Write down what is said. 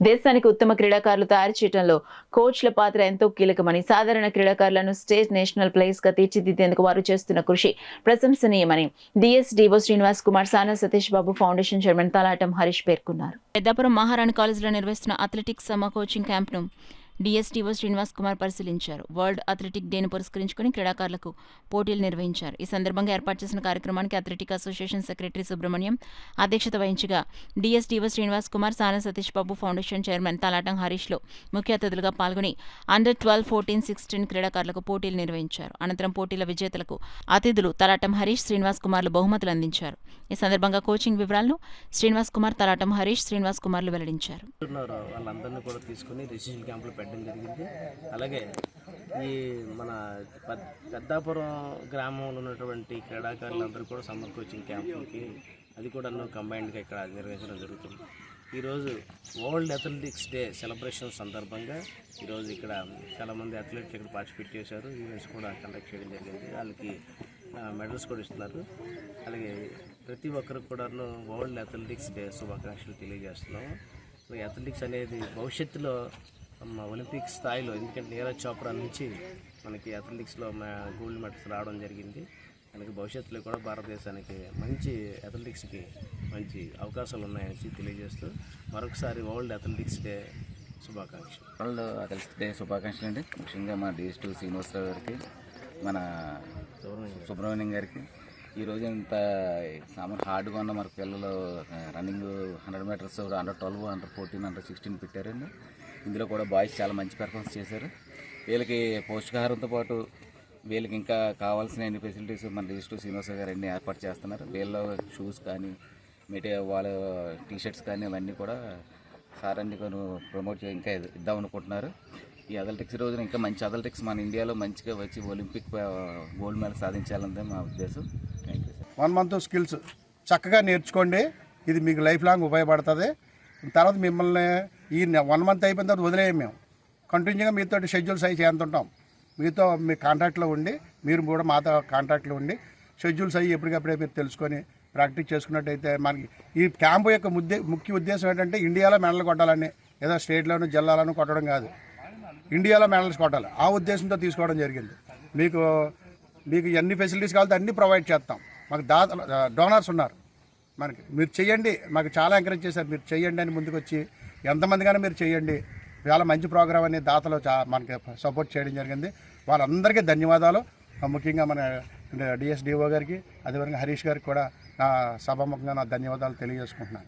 దేశానికి ఉత్తమ క్రీడాకారులు తయారు చేయడంలో కోచ్ల పాత్ర ఎంతో కీలకమని, సాధారణ క్రీడాకారులను స్టేట్, నేషనల్ ప్లేయర్స్ గా తీర్చిదిద్దేందుకు వారు చేస్తున్న కృషి ప్రశంసనీయమని డిఎస్డీఓ శ్రీనివాస్ కుమార్, సానా సతీష్ బాబు ఫౌండేషన్ చైర్మన్ తలాటం హరీష్ పేర్కొన్నారు. పెద్దాపురం మహారాణి కాలేజీలో నిర్వహిస్తున్న అథ్లెటిక్స్ సమ్మర్ కోచింగ్ క్యాంప్ను డిఎస్డీఓ శ్రీనివాస్ కుమార్ పరిశీలించారు. వరల్డ్ అథ్లెటిక్ డేను పురస్కరించుకుని క్రీడాకారులకు పోటీలు నిర్వహించారు. ఈ సందర్భంగా ఏర్పాటు చేసిన కార్యక్రమానికి అథ్లెటిక్ అసోసియేషన్ సెక్రటరీ సుబ్రహ్మణ్యం అధ్యక్షత వహించగా, డిఎస్డీఓ శ్రీనివాస్ కుమార్, సానా సతీష్ బాబు ఫౌండేషన్ చైర్మన్ తలాటం హరీష్లో ముఖ్య అతిథులుగా పాల్గొని అండర్ 12, 14, 16 క్రీడాకారులకు పోటీలు నిర్వహించారు. అనంతరం పోటీల విజేతలకు అతిథులు తలాటం హరీష్, శ్రీనివాస్ కుమార్లు బహుమతులు అందించారు. ఈ సందర్భంగా కోచింగ్ వివరాలను శ్రీనివాస్ కుమార్, తలాటం హరీష్, శ్రీనివాస్ కుమార్లు వెల్లడించారు. జరిగింది. అలాగే ఈ మన పెద్దాపురం గ్రామంలో ఉన్నటువంటి క్రీడాకారులందరూ కూడా సమ్మర్ కోచింగ్ క్యాంపులకి అది కూడా కంబైన్డ్గా ఇక్కడ నిర్వహించడం జరుగుతుంది. ఈరోజు వరల్డ్ అథ్లెటిక్స్ డే సెలబ్రేషన్ సందర్భంగా ఈరోజు ఇక్కడ చాలామంది అథ్లెట్లు ఇక్కడ పార్టిసిపేట్ చేశారు. ఈవెంట్స్ కూడా కండక్ట్ చేయడం జరిగింది. వాళ్ళకి మెడల్స్ కూడా ఇస్తున్నారు. అలాగే ప్రతి ఒక్కరికి కూడా వరల్డ్ అథ్లెటిక్స్ డే శుభాకాంక్షలు తెలియజేస్తున్నాము. అథ్లెటిక్స్ అనేది భవిష్యత్తులో ఒలింపిక్ స్థాయిలో, ఎందుకంటే నీరజ్ చోప్రా నుంచి మనకి అథ్లెటిక్స్లో గోల్డ్ మెడల్స్ రావడం జరిగింది. మనకి భవిష్యత్తులో కూడా భారతదేశానికి మంచి అథ్లెటిక్స్కి మంచి అవకాశాలు ఉన్నాయని తెలియజేస్తూ మరొకసారి వరల్డ్ అథ్లెటిక్స్ డే శుభాకాంక్షలు. వరల్డ్ అథ్లెటిక్స్ డే శుభాకాంక్షలు అండి. ముఖ్యంగా మా డిఎస్2 శ్రీనివాసరావు గారికి, మన సుబ్రహ్మణ్యం గారికి. ఈరోజు ఇంత హార్డ్గా ఉన్న మన పిల్లలు running 100 metres, under 12, under 14, under 16 పెట్టారండి. ఇందులో కూడా బాయ్స్ చాలా మంచి పెర్ఫార్మెన్స్ చేశారు. వీళ్ళకి పౌష్టికాహారంతో పాటు వీళ్ళకి ఇంకా కావాల్సిన అన్ని ఫెసిలిటీస్ మన డిఎస్2 శ్రీనివాసరావు గారు అన్నీ ఏర్పాటు చేస్తున్నారు. వీళ్ళ షూస్ కానీ, వాళ్ళ టీషర్ట్స్ కానీ అవన్నీ కూడా సార్ అన్ని కొన్ని ప్రమోట్ ఇంకా ఇద్దాం అనుకుంటున్నారు. ఈ అథ్లెటిక్స్ రోజున ఇంకా మంచి అథ్లెటిక్స్ మన ఇండియాలో మంచిగా వచ్చి ఒలింపిక్ గోల్డ్ మెడల్ సాధించాలన్నదే మా ఉద్దేశం. Thank you sir. 1 month skills చక్కగా నేర్చుకోండి. ఇది మీకు లైఫ్ లాంగ్ ఉపయోగపడుతుంది. తర్వాత మిమ్మల్ని ఈ 1 month అయిపోయిన తర్వాత వదిలేయం. మేము కంటిన్యూగా మీతో షెడ్యూల్స్ అవి చేస్తుంటాం. మీతో మీ కాంటాక్ట్లో ఉండి, మీరు కూడా మాతో కాంటాక్ట్లో ఉండి షెడ్యూల్స్ అవి ఎప్పటికప్పుడే మీరు తెలుసుకొని ప్రాక్టీస్ చేసుకున్నట్టయితే మనకి ఈ క్యాంపు యొక్క ముఖ్య ఉద్దేశం ఏంటంటే ఇండియాలో మెడల్ కొట్టాలని, ఏదో స్టేట్లోనూ జిల్లాలోనూ కొట్టడం కాదు, ఇండియాలో మెడల్స్ కొట్టాలి. ఆ ఉద్దేశంతో తీసుకోవడం జరిగింది. మీకు ఎన్ని ఫెసిలిటీస్ కావాలంటే అన్నీ ప్రొవైడ్ చేస్తాం. మాకు డోనర్స్ ఉన్నారు. మనకి మీరు చెయ్యండి, మాకు చాలా ఎంకరేజ్ చేశారు. మీరు చెయ్యండి అని ముందుకు వచ్చి ఎంతమందిగానే మీరు చెయ్యండి, చాలా మంచి ప్రోగ్రామ్ అని దాతలు మనకి సపోర్ట్ చేయడం జరిగింది. వాళ్ళందరికీ ధన్యవాదాలు. ముఖ్యంగా మన డిఎస్డిఓ గారికి, అదేవిధంగా హరీష్ గారికి కూడా నా సభాముఖంగా నా ధన్యవాదాలు తెలియజేసుకుంటున్నాను.